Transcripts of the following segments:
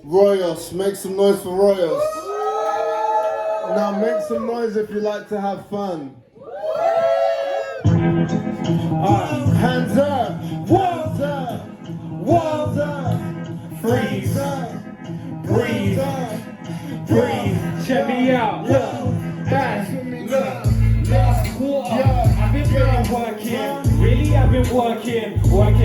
ROYOS, make some noise for ROYOS. Now make some noise if you like to have fun. Hands up, walls up, walls up, freeze, breathe, breathe. Check me out. Last quarter, I've been working. Really, I've been working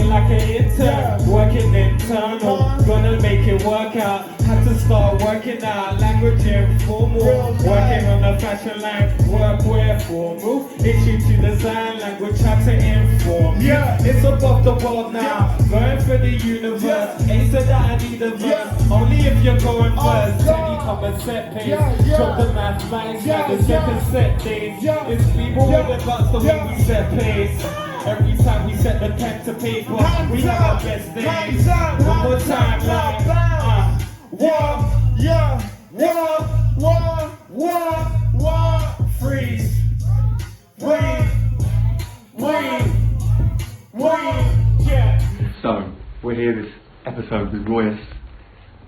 like an intern, working internal. Gonna make it work out. Had to start working out, language informal. Working on the fashion line, workwear formal. Issue to design, language had to inform. Yeah, it's above the world now. Going for the universe. Ain't said that I need a verse. Only if you're going first. Then you come and set pace. Drop the math lines like the second set days. It's people with the guts the way we set pace. Every time we set the pen to paper, we have our best days. One more time, like, freeze, breathe, yeah. So, we're here this episode with ROYOS,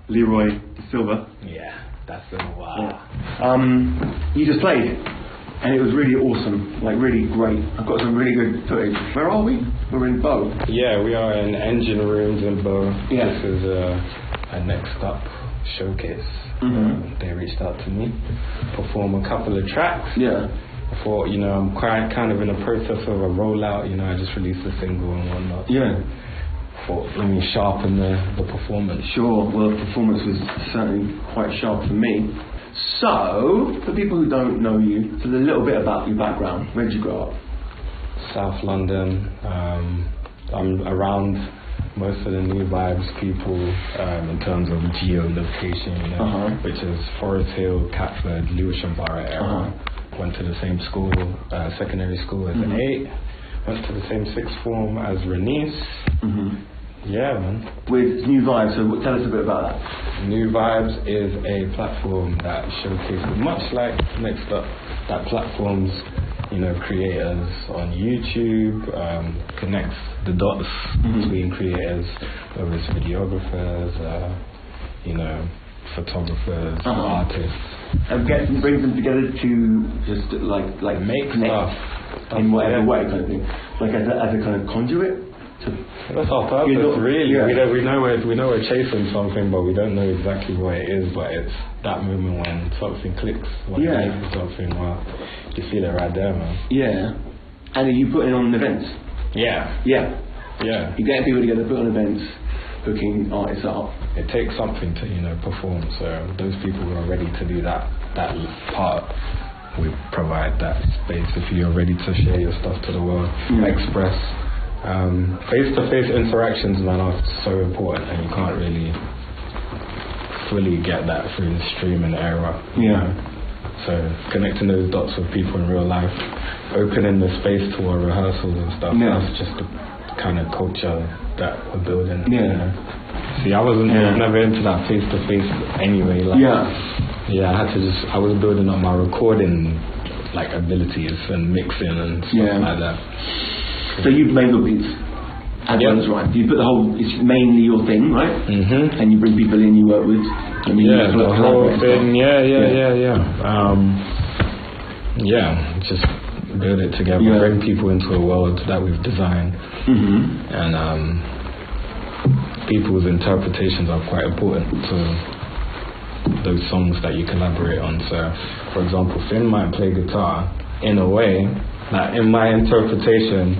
Leroy De Silva. Yeah, that's been a while. You just played, and it was really awesome, like really great. I've got some really good footage. Where are we? We're in Bow. Yeah, we are in engine rooms in Bow. Yeah. This is a next up showcase. They reached out to me, perform a couple of tracks. Yeah. I thought, I'm kind of in the process of a rollout. I just released a single and whatnot. Yeah. Thought, let me sharpen the performance. Sure, well, the performance was certainly quite sharp for me. So, for people who don't know you, tell a little bit about your background. Where did you grow up? South London. I'm around most of the New Vibes people in terms of geolocation, which is Forest Hill, Catford, Lewisham Borough area. Went to the same school, secondary school as an 8. Went to the same sixth form as Renice. Yeah, man. With New Vibes, so tell us a bit about that. New Vibes is a platform that showcases, much like Next Up, that platforms, creators on YouTube, connects the dots between creators, whether it's videographers, photographers, artists. And brings them together to just like make connect stuff in whatever way, kind of thing. Like as a kind of conduit. That's our purpose, really. Yeah. We know we're chasing something, but we don't know exactly what it is. But it's that moment when something clicks, when you make something, you feel it right there, man. Yeah. And are you putting on events? Yeah. Yeah. You get people together, put on events, hooking artists up. It takes something to perform. So those people who are ready to do that part, we provide that space. If you're ready to share your stuff to the world, express. Face-to-face interactions, man, are so important, and you can't really fully get that through the streaming era. So connecting those dots with people in real life, opening the space to our rehearsals and stuff. That's just the kind of culture that we're building. See, I was never into that face-to-face anyway. I was building up my recording abilities and mixing and stuff like that. So you've made the beats, as well as right. You put it's mainly your thing, right? And you bring people in you work with. The whole thing. Just build it together, bring people into a world that we've designed, and people's interpretations are quite important to those songs that you collaborate on. So, for example, Finn might play guitar in a way that in my interpretation,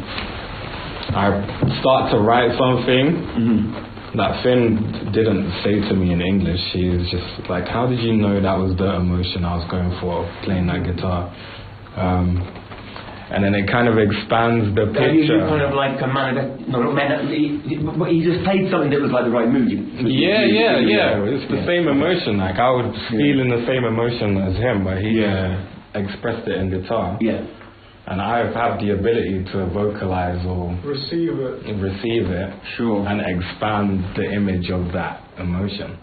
I start to write something that Finn didn't say to me in English. She was just like, how did you know that was the emotion I was going for playing that guitar? And then it kind of expands the picture. You kind of like a but he just played something that was like the right mood. It's the same emotion. Like I would feel in the same emotion as him, but he expressed it in guitar. And I have the ability to vocalize or receive it, and expand the image of that emotion.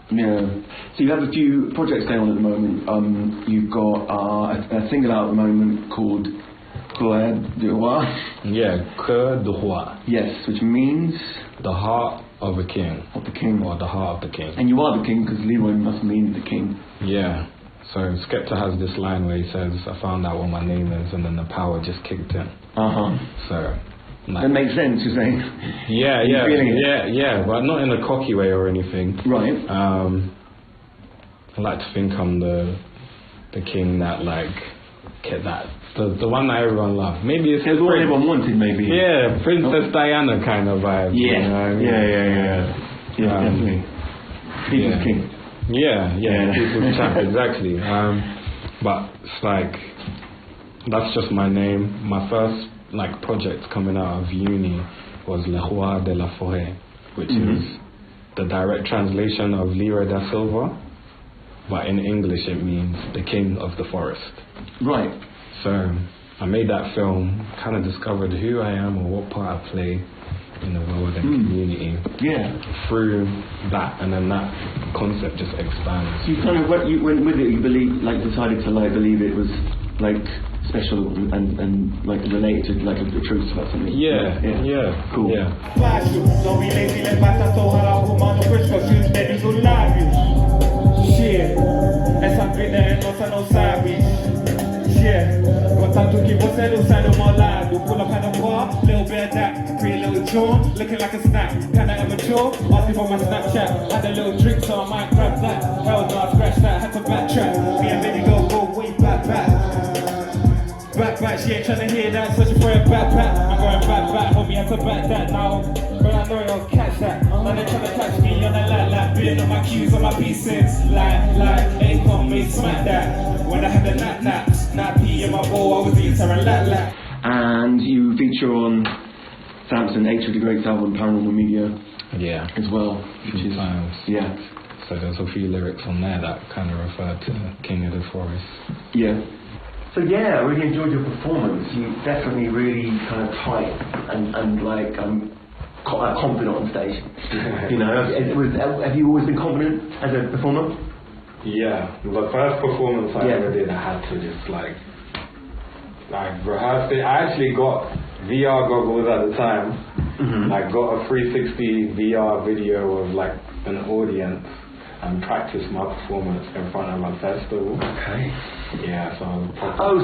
So you have a few projects going on at the moment. You've got a single out at the moment called Cœur de Roi. Cœur de Roi. Yes, which means the heart of a king. Of the king. Or the heart of the king. And you are the king because Leroy must mean the king. Yeah. So Skepta has this line where he says, I found out what my name is, and then the power just kicked in. So like, that makes sense, you're saying. Yeah, You're feeling it? yeah, but not in a cocky way or anything. Right. I like to think I'm the king that like get that the one that everyone loves. Maybe it's what everyone wanted, maybe. Yeah, Princess Diana kind of vibe. Yeah, you know what I mean? yeah, definitely. People's king. Yeah, people's champ, exactly. But it's like that's just my name. My first like project coming out of uni was Le Roi de la Forêt, which is the direct translation of Leroy da Silva, but in English it means the king of the forest. Right. So I made that film, kind of discovered who I am or what part I play in the world and community. Yeah. Through that, and then that concept just expands. You kind of when you went with it, you decided to believe it was like special and like related to like the truth about something. Yeah. Cool. Yeah. Não me leve levar a torra lá arrumando pescoço e os dedos do lábio. Shit, essa vida é nossa, não sabe. Yeah, contanto que você não sai do meu lado. Pull up at the bar, little bit of that, pretty little jaw, looking like a snack, kinda immature. Asking for my Snapchat, had a little drink so I might grab that. Hell no, I scratched that, had to backtrack. Me and Vinny go way back. Back, she ain't tryna hear that, searching for a backpack. I'm going back, homie, had to back that now. But I know you'll catch that. Now they tryna catch me on the lat, beating on my cues, on my pieces. Like, ain't come me smack that. When I had the nappy in my bowl, I was eating a lat. And you feature on Samson H with the Great album Paranormal Media. Yeah. As well. Which is times. Yeah. So there's a few lyrics on there that kind of refer to King of the Forest. Yeah. So yeah, I really enjoyed your performance. You definitely really kind of tight and like confident on stage. You know, have you always been confident as a performer? Yeah, the first performance I ever did, I had to just like rehearse it. I actually got VR goggles at the time. I got a 360 VR video of like an audience and practiced my performance in front of a festival. Okay. Yeah, so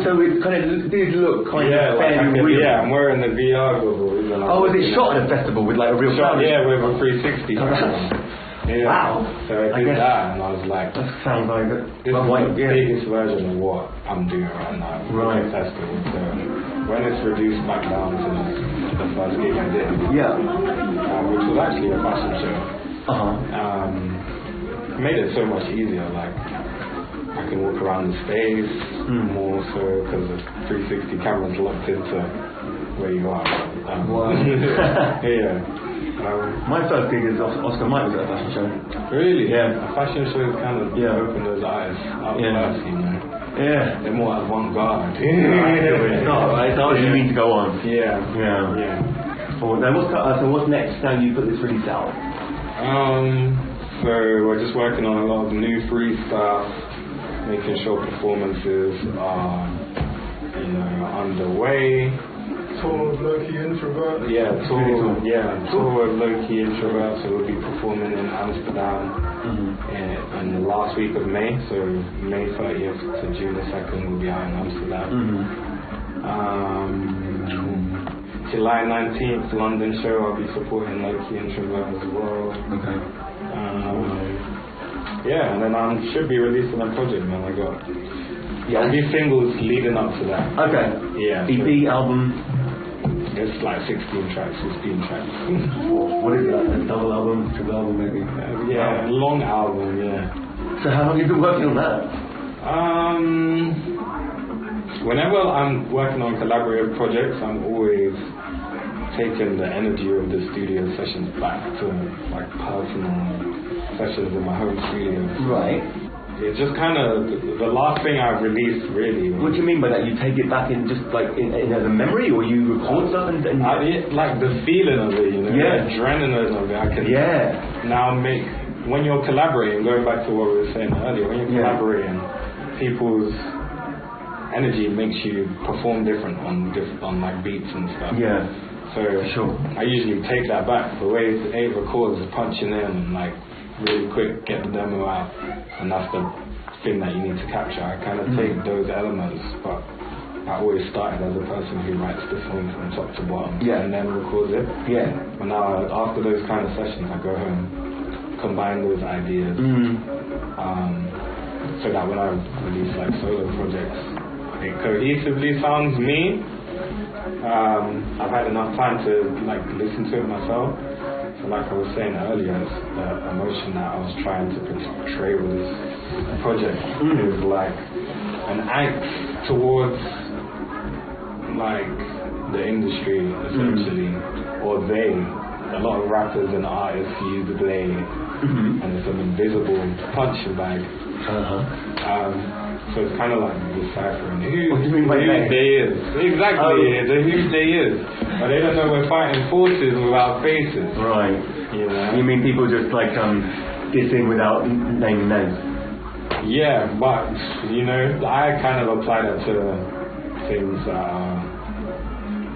so it kind of did look kind of fairly real. Yeah, I'm wearing the VR goggles. And was it shot at a festival with like a real shot? Yeah, with a 360 camera. Yeah. Wow. So I did that and I was like, that sounds like this is the biggest version of what I'm doing right now. Right. Festival. So when it's reduced back down to the first gig I did. Yeah. Which was actually a fashion show. Made it so much easier. Like I can walk around the space more so because the 360 camera's locked into where you are. Yeah. My first gig is Oscar Mike was at a fashion show. Really? Yeah. A fashion show kind of opened those eyes up first, you know. Yeah. They're more avant-garde. It's not, right? It's not what you mean to go on. Yeah. Well, then so what's next now you put this release out? So we're just working on a lot of new free stuff, making sure performances are, underway. Tour of Low-Key Introvert. Yeah, tour of Low-Key Introvert. So we'll be performing in Amsterdam in the last week of May. So May 30th to June 2nd we'll be out in Amsterdam. July 19th London show. I'll be supporting Low-Key Introvert as well. Okay. And then I should be releasing a project, man. I got a few singles leading up to that. Okay. Yeah. EP, album. It's like 16 tracks, 15 tracks. What is that? A double album, triple album, maybe? Long album. Yeah. So how long have you been working on that? Whenever I'm working on collaborative projects, I'm always taking the energy of the studio sessions back to like personal sessions in my home studio. Right. It's just kind of the last thing I've released, really. What do you mean by that? You take it back in just like in as a memory, or you record stuff and like the feeling of it, you know, the adrenaline of it. I can now make when you're collaborating. Going back to what we were saying earlier, when you're collaborating, people's energy makes you perform different on like beats and stuff. Yeah. So Sure. I usually take that back. The way 8 records is punching in and like really quick, get the demo out, and that's the thing that you need to capture. I kind of take those elements, but I always started as a person who writes the song from top to bottom and then records it. Yeah. But now after those kind of sessions, I go home, combine those ideas, so that when I release like solo projects, it cohesively sounds me. I've had enough time to like listen to it myself. So like I was saying earlier, it's the emotion that I was trying to portray with this project is like an angst towards like the industry essentially, or they. A lot of rappers and artists use the they, and it's an invisible punching bag. So it's kind of like deciphering who they is. Exactly, the who they is. But they don't know we're fighting forces without faces. Right. You know? You mean people just like dissing without naming names? Yeah, but you know, I kind of apply that to things that are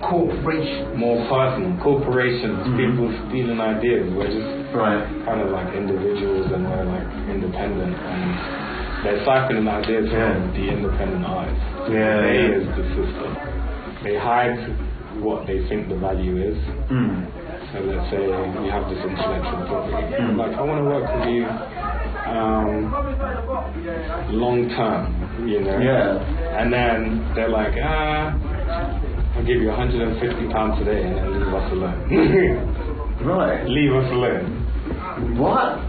more personal. Corporations, people stealing ideas. We're just kind of like individuals, and we're like independent, and they're siphoning ideas from the independent artists. They is the system. They hide what they think the value is. So let's say you have this intellectual property. Like, I want to work with you long term, you know? And then they're like, I'll give you £150 today and then leave us alone. Leave us alone. What?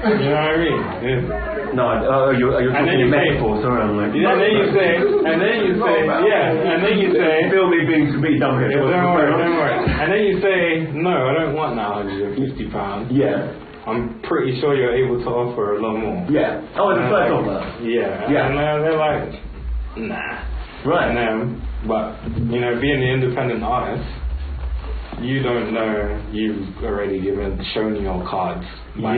You know what I mean? Yeah. No, you're talking in metaphor, sorry, I'm like... And then you say, feel me being completely dumb here. Don't worry. And then you say, no, I don't want that £150. Yeah. I'm pretty sure you're able to offer a lot more. Yeah. Oh, it's the first offer. Yeah. And they're like, nah. Right. And then, but, you know, being an independent artist, you don't know you've already shown your cards by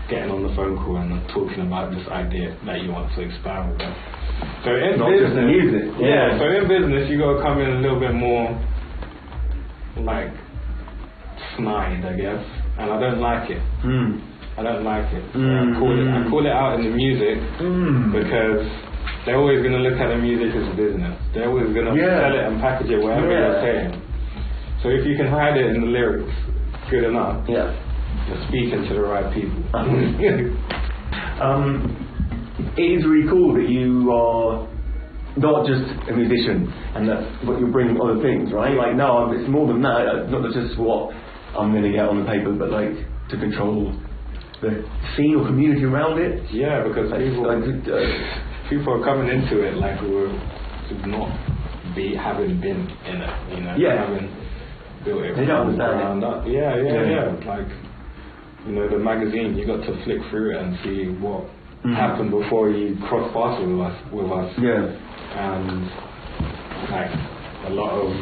getting on the phone call and talking about this idea that you want to expand with them. So in business, just music. So in business you got to come in a little bit more like snide, I guess, and I don't like it. I don't like it. So I call it out in the music because they're always going to look at the music as a business. They're always going to sell it and package it wherever you're saying. So if you can hide it in the lyrics good enough, you're speaking to the right people. It is really cool that you are not just a musician and that's what you're bringing other things, right? Like, no, it's more than that. Not just what I'm going to get on the paper, but like to control the scene or community around it. Yeah, because people are coming into it like having been in it, you know, having built it. They don't understand it. Yeah. Like, you know, the magazine, you got to flick through it and see what happened before you cross paths with us. Yeah. And like a lot of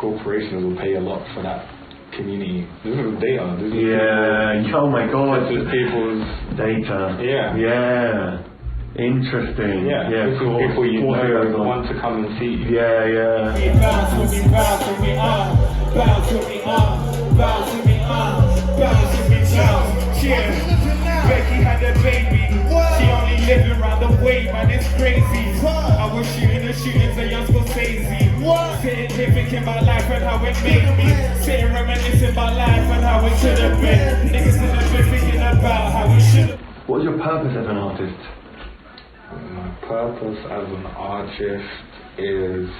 corporations will pay a lot for that community. This is data. Oh my God. This is people's data. Yeah. Interesting. Yeah. This is people you know want to come and see you. Yeah. Bounce with me, bounce with me, bounce with me, bounce with me, bounce with me, cheers. Becky had a baby. She only living around the way, man, it's crazy. I was shooting the shootings of young Scorsese. Sitting here thinking about life and how it made me. Sitting reminiscing about life and how it should have been. Niggas in the been thinking about how it should have. What is your purpose as an artist? My purpose as an artist is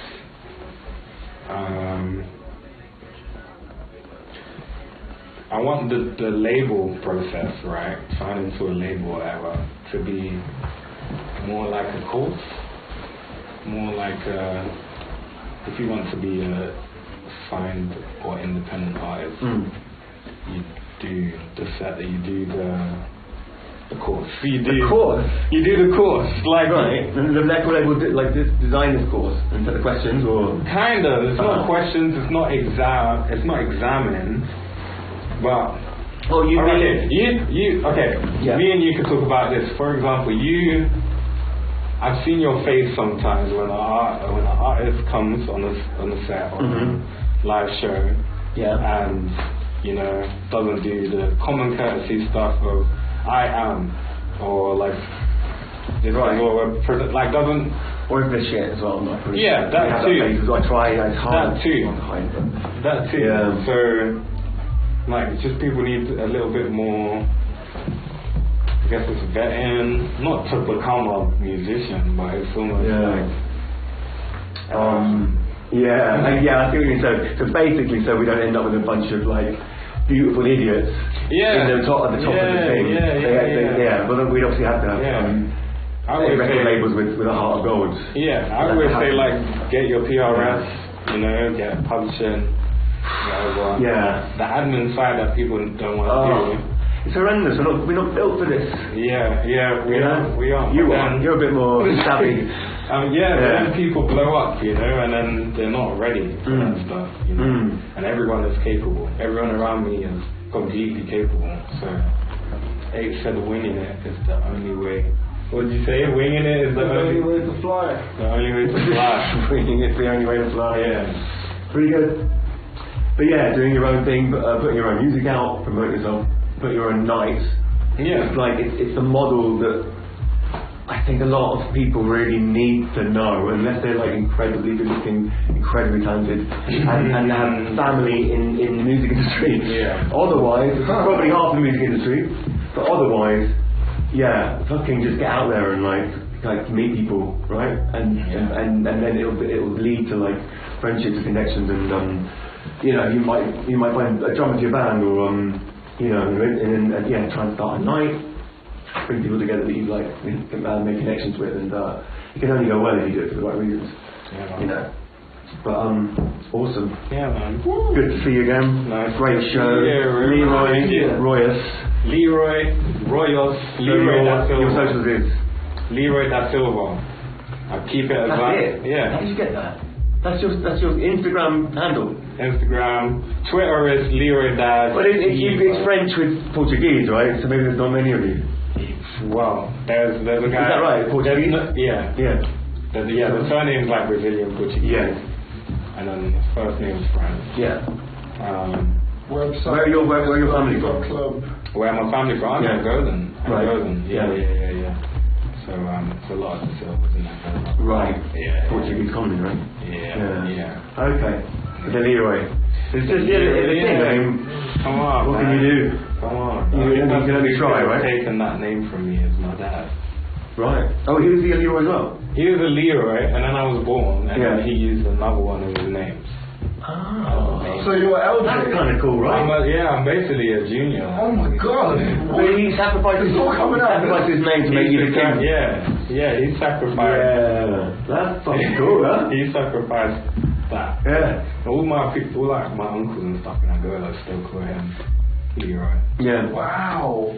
I want the label process, right, signing to a label or whatever, to be more like a course, more like if you want to be a signed or independent artist, you do the set, you do the course. You do the course, like the record label design this course and set the questions, or kind of. It's not questions. It's not examining. But me and you could talk about this. For example, I've seen your face sometimes when an artist comes on the set or live show, Yeah. and you know, doesn't do the common courtesy stuff of I am, or like this Right. like doesn't. Or if there's shit as well, I'm not pretty Yeah, that too. I try, it's hard. That too. Not to hide, but That too. Yeah. So, like, just people need a little bit more. I guess it's vetting, not to become a musician, but it's almost like. Yeah, I see what you mean. So basically, so we don't end up with a bunch of like beautiful idiots Yeah. at the top of the thing. Yeah. But then we'd obviously have to have I would record say, labels with a heart of gold. yeah, I would say like get your PRS, you know, get publishing, whatever. Yeah. The admin side that people don't want to do. It's horrendous. We're not built for this. Yeah, we are. You But are. then- You're a bit more savvy. Then people blow up, you know, and then they're not ready for that stuff, you know. And everyone is capable. Everyone around me is completely capable. So, Abe said winging it is the only way. What did you say? Winging it is the only way to fly. The only way to fly. Winging it's the only way to fly. Yeah. Pretty good. But yeah, doing your own thing, putting your own music out, promote yourself, put your own nights. Yeah. It's like it's the model that I think a lot of people really need to know, unless they're like incredibly good looking, incredibly talented, and have family in the music industry. Yeah. Otherwise, probably half the music industry. But otherwise, yeah, fucking just get out there and like meet people, right? And then it'll lead to like friendships and connections, and you know, you might find a drummer to your band, or you know, and try and start a night, bring people together that you like, make connections with, and it can only go well if you do it for the right reasons. Yeah. You know. But awesome. Yeah, man. Good to see you again. Nice. Great show. Yeah, Leroy, Royos. Leroy, Royos, Leroy da Your Silva. socials is. Leroy da Silva. I'll keep it as That's that. it. Yeah. How did you get that? That's your Instagram handle. Instagram, Twitter is Leroy da. But it's French with Portuguese, right? So maybe there's not many of you. Well, there's a guy. Is that right? Portuguese? Yeah. Yeah. The surname's like Brazilian Portuguese. Yeah. And then his first name's French. Yeah. Website. Where are your family from? Club. Where my family from? I'm from Golden. Right. Golden. Yeah. So it's a lot of the Silvers in that kind of. Right. Yeah. Portuguese colony, right? Yeah. Okay. The Leroy. It's just the thing. I mean, come on. what man. can you do? Come on. You can only try, right? Taken that name from me as my dad. Right. Oh, he was the Leroy as well. He was a Leroy, and then I was born, and Yeah. then he used another one of his names. Oh. So you're LJ. That's kind of cool, right? I'm basically a junior. Oh my god. But he sacrificed his name to make you the king. Yeah, he sacrificed. Yeah, that's fucking cool, huh? He sacrificed that. Yeah. All my people, like my uncles and stuff, and I go, I still call him Leroy. Yeah. Wow.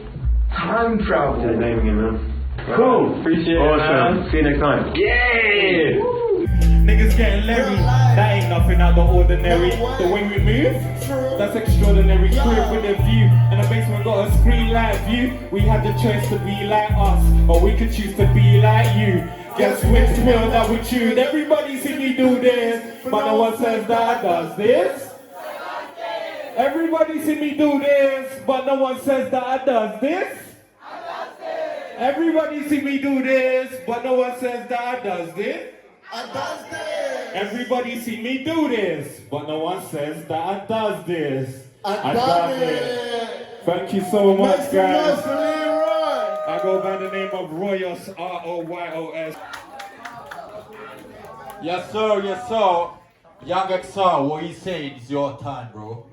Time travel. Just naming him, man. Cool. Appreciate it, awesome. man. See you next time. Yeah. Niggas getting Larry, that ain't nothing out the ordinary. The way we move, that's extraordinary. Crib with a view, and the basement got a screen light view. We had the choice to be like us, or we could choose to be like you. Guess which pill that we chewed. Everybody see me do this, but no one says that I does this. Everybody see me do this, but no one says that I does this. Everybody see me do this, but no one says that I does this. Everybody see me do this, but no one says that I does this. I done it. Thank you so much, guys. I go by the name of ROYOS, ROYOS. Yes, sir. Young XR, what you say? It's your time, bro.